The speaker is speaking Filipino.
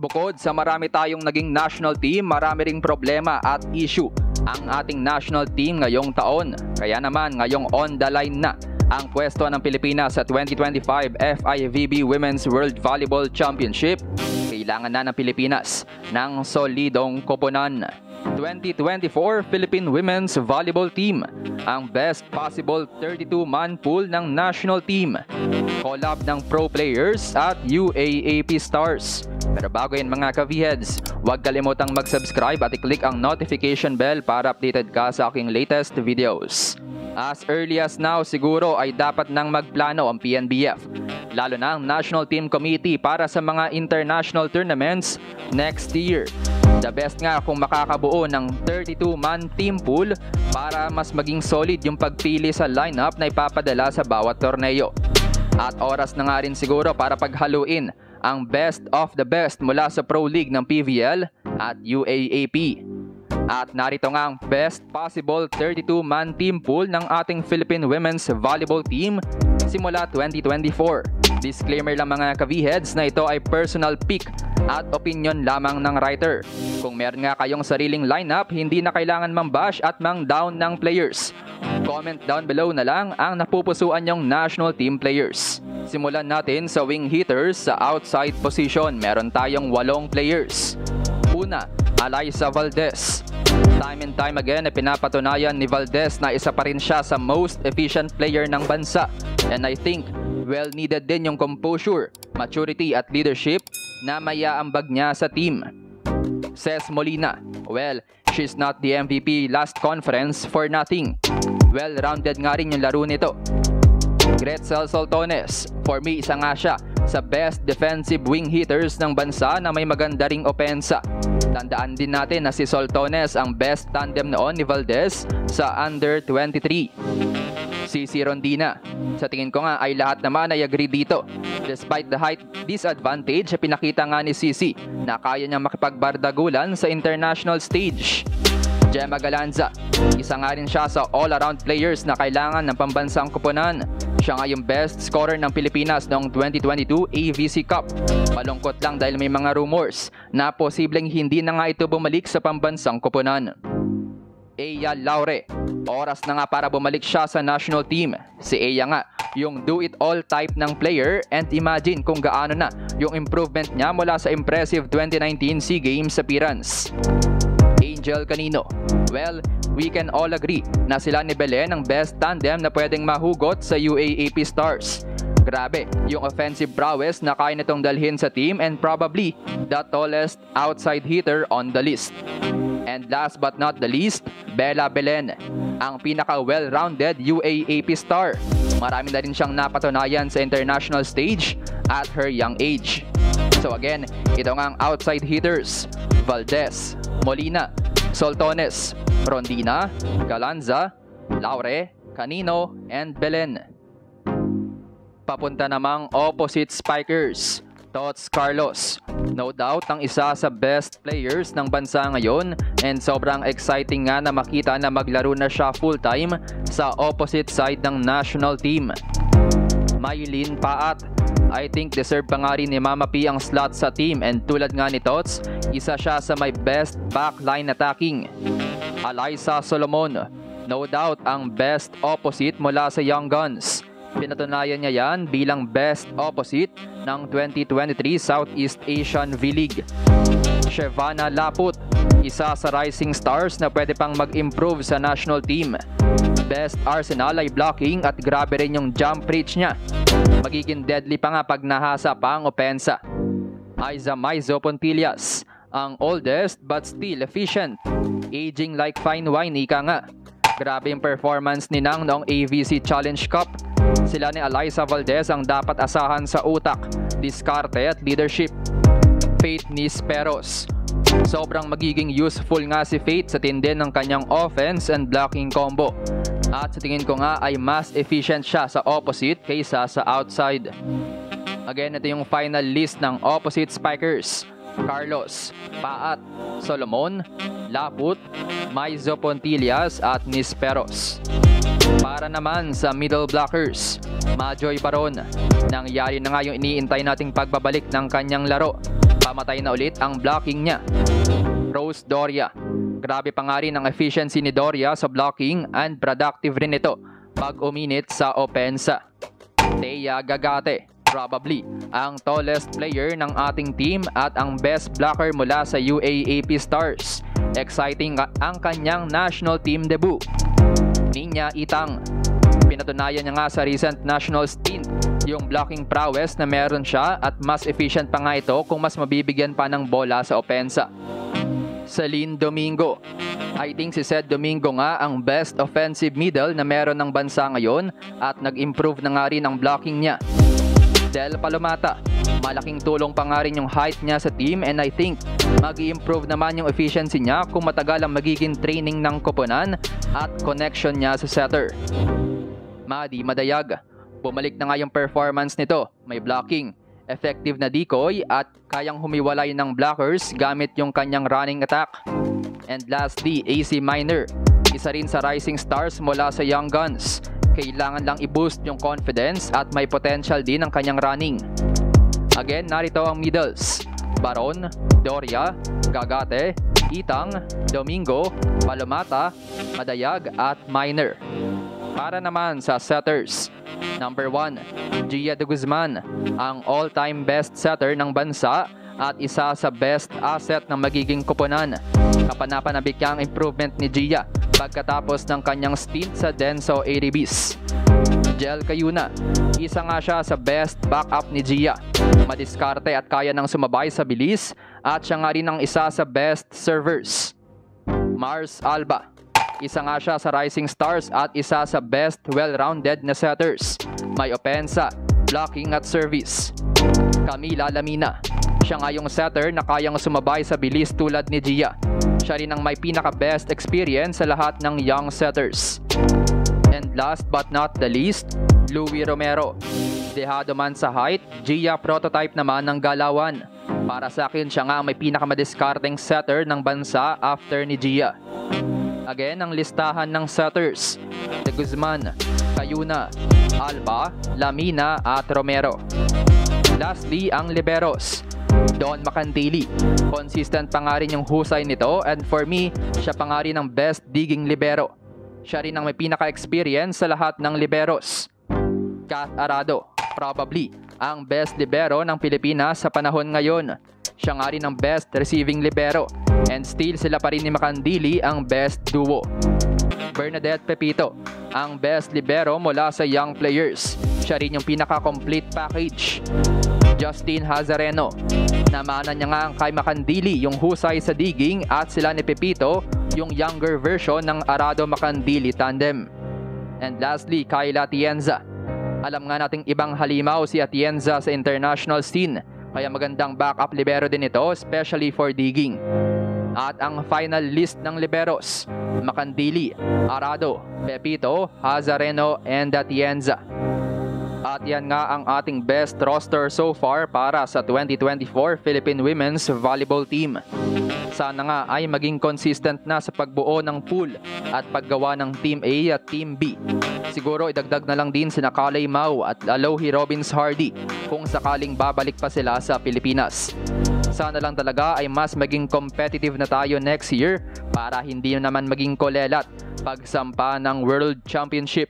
Bukod sa marami tayong naging national team, marami ring problema at issue ang ating national team ngayong taon. Kaya naman ngayong on the line na ang pwesto ng Pilipinas sa 2025 FIVB Women's World Volleyball Championship. Kailangan na ng Pilipinas ng solidong koponan. 2024 Philippine Women's Volleyball Team, ang best possible 32-man pool ng national team. Collab ng pro players at UAAP stars. Pero bago yan mga ka-V-Heads, huwag kalimutang mag-subscribe at i-click ang notification bell para updated ka sa aking latest videos. As early as now, siguro ay dapat nang magplano ang PNBF, lalo na ang National Team Committee para sa mga international tournaments next year. The best nga kung makakabuo ng 32-man team pool para mas maging solid yung pagpili sa lineup na ipapadala sa bawat torneo. At oras na nga rin siguro para paghaluin ang best of the best mula sa Pro League ng PVL at UAAP. At narito nga ang best possible 32-man team pool ng ating Philippine Women's Volleyball Team simula 2024. Disclaimer lang mga ka-V-Heads na ito ay personal pick at opinion lamang ng writer. Kung meron nga kayong sariling lineup, hindi na kailangan mang-bash at mang-down ng players. Comment down below na lang ang napupusuan nyong national team players. Simulan natin sa wing hitters sa outside position. Meron tayong 8 players. Una, Alyssa Valdez. Time and time again ay pinapatunayan ni Valdez na isa pa rin siya sa most efficient player ng bansa. And I think well needed din yung composure, maturity at leadership na maiaambag niya sa team. Ces Molina. Well, she's not the MVP last conference for nothing. Well-rounded nga rin yung laro nito. Gretzel Soltones. For me, isa nga siya sa best defensive wing hitters ng bansa na may maganda ring opensa. Tandaan din natin na si Soltones ang best tandem noon ni Valdez sa Under 23. Cici Rondina. Sa tingin ko nga ay lahat naman ay agree dito. Despite the height disadvantage, pinakita nga ni Cici na kaya niyang makipagbardagulan sa international stage. Gemma Galanza. Isa nga rin siya sa all-around players na kailangan ng pambansang koponan. Siya nga yung best scorer ng Pilipinas noong 2022 AVC Cup. Malungkot lang dahil may mga rumors na posibleng hindi na nga ito bumalik sa pambansang koponan. Eya Laure. Oras na nga para bumalik siya sa national team. Si Eya nga, yung do-it-all type ng player, and imagine kung gaano na yung improvement niya mula sa impressive 2019 SEA Games appearance. Angel Canino. Well, we can all agree na sila ni Belen ang best tandem na pwedeng mahugot sa UAAP stars. Grabe, yung offensive prowess na kaya nitong dalhin sa team and probably the tallest outside hitter on the list. And last but not the least, Bella Belen, ang pinaka well-rounded UAAP star. Marami na rin siyang napatunayan sa international stage at her young age. So again, ito nga ang outside hitters: Valdez, Molina, Soltones, Rondina, Galanza, Laure, Canino, and Belen. Papunta namang opposite spikers, Tots Carlos. No doubt ang isa sa best players ng bansa ngayon, and sobrang exciting nga na makita na maglaro na siya full-time sa opposite side ng national team. Mylene Paat. I think deserve pa nga rin ni Mama P ang slot sa team, and tulad nga ni Tots, isa siya sa may best backline attacking. Alyssa Solomon. No doubt ang best opposite mula sa Young Guns. Pinatunayan niya yan bilang best opposite ng 2023 Southeast Asian V-League. Shevana Laput. Isa sa rising stars na pwede pang mag-improve sa national team. Best arsenal ay blocking at grabe rin yung jump reach niya. Magiging deadly pa nga pag nahasa pa ang opensa. Aiza Maizo Pontillas. Ang oldest but still efficient. Aging like fine wine, ika nga. Grabe yung performance ni Nang noong AVC Challenge Cup. Sila ni Alyssa Valdez ang dapat asahan sa utak, diskarte at leadership. Faith Nisperos. Sobrang magiging useful nga si Faith sa tindi ng kanyang offense and blocking combo. At sa tingin ko nga ay mas efficient siya sa opposite kaysa sa outside. Again, ito yung final list ng opposite spikers: Carlos, Paat, Solomon, Laput, Maizo Pontillas at Nisperos. Para naman sa middle blockers, Majoy Baron. Nangyari na nga yung iniintay nating pagbabalik ng kanyang laro. pamatay na ulit ang blocking niya. Rose Doria. Grabe pa nga rin ang efficiency ni Doria sa blocking and productive rin ito pag uminit sa opensa. Thea Gagate. Probably ang tallest player ng ating team at ang best blocker mula sa UAAP Stars. Exciting ang kanyang national team debut. Nina Itang. Pinatunayan niya nga sa recent national stint yung blocking prowess na meron siya at mas efficient pa nga ito kung mas mabibigyan pa ng bola sa opensa. Celine Domingo. I think si Ced Domingo nga ang best offensive middle na meron ng bansa ngayon at nag-improve na nga rin ang blocking niya. Del Palomata. Malaking tulong pa nga rin yung height niya sa team and I think mag-i-improve naman yung efficiency niya kung matagal ang magiging training ng koponan at connection niya sa setter. Madi Madayag. Bumalik na nga yung performance nito. May blocking, effective na decoy at kayang humiwalay ng blockers gamit yung kanyang running attack. And lastly, AC Minor. Isa rin sa rising stars mula sa Young Guns. Kailangan lang i-boost yung confidence at may potential din ang kanyang running. Again, narito ang middles. Baron, Doria, Gagate, Itang, Domingo, Palomata, Madayag at Minor. Para naman sa setters. Number 1, Gia de Guzman, ang all-time best setter ng bansa at isa sa best asset ng magiging koponan. Kapanapanabik ang improvement ni Gia pagkatapos ng kanyang stint sa Denso ADBs. Jel Cayuna, isa nga siya sa best backup ni Gia. Madiskarte at kaya nang sumabay sa bilis at siya nga rin ang isa sa best servers. Mars Alba, isa nga siya sa rising stars at isa sa best well-rounded na setters. May opensa, blocking at service. Camila Lamina, siya nga yung setter na kayang sumabay sa bilis tulad ni Gia. Siya rin ang may pinaka-best experience sa lahat ng young setters. And last but not the least, Louie Romero. Dehado man sa height, Gia prototype naman ng galawan. Para sa akin, siya nga ang may pinaka-madiskarteng setter ng bansa after ni Gia. Again, ang listahan ng setters: De Guzman, Cayuna, Alba, Lamina at Romero. Lastly, ang liberos. Don Macandili. Consistent pa nga rin yung husay nito and for me, siya pa nga rin ang best digging libero. Siya rin ang may pinaka-experience sa lahat ng liberos. Kath Arado. Probably ang best libero ng Pilipinas sa panahon ngayon. Siya nga rin ang best receiving libero. And still sila pa rin ni Macandili ang best duo. Bernadette Pepito, ang best libero mula sa young players. Siya rin yung pinaka-complete package. Justin Hazareno, namanan niya nga ang kay Macandili yung husay sa digging at sila ni Pepito yung younger version ng Arado-Macandili tandem. And lastly, Kayla Atienza. Alam nga nating ibang halimaw si Atienza sa international scene, kaya magandang backup libero din ito, especially for digging. At ang final list ng liberos: Macandili, Arado, Pepito, Hazareno, and Atienza. At yan nga ang ating best roster so far para sa 2024 Philippine Women's Volleyball Team. Sana nga ay maging consistent na sa pagbuo ng pool at paggawa ng Team A at Team B. Siguro idagdag na lang din sina Kalay Mau at Alohi Robbins Hardy kung sakaling babalik pa sila sa Pilipinas. Sana lang talaga ay mas maging competitive na tayo next year para hindi naman maging kolelat pagsampa ng World Championship.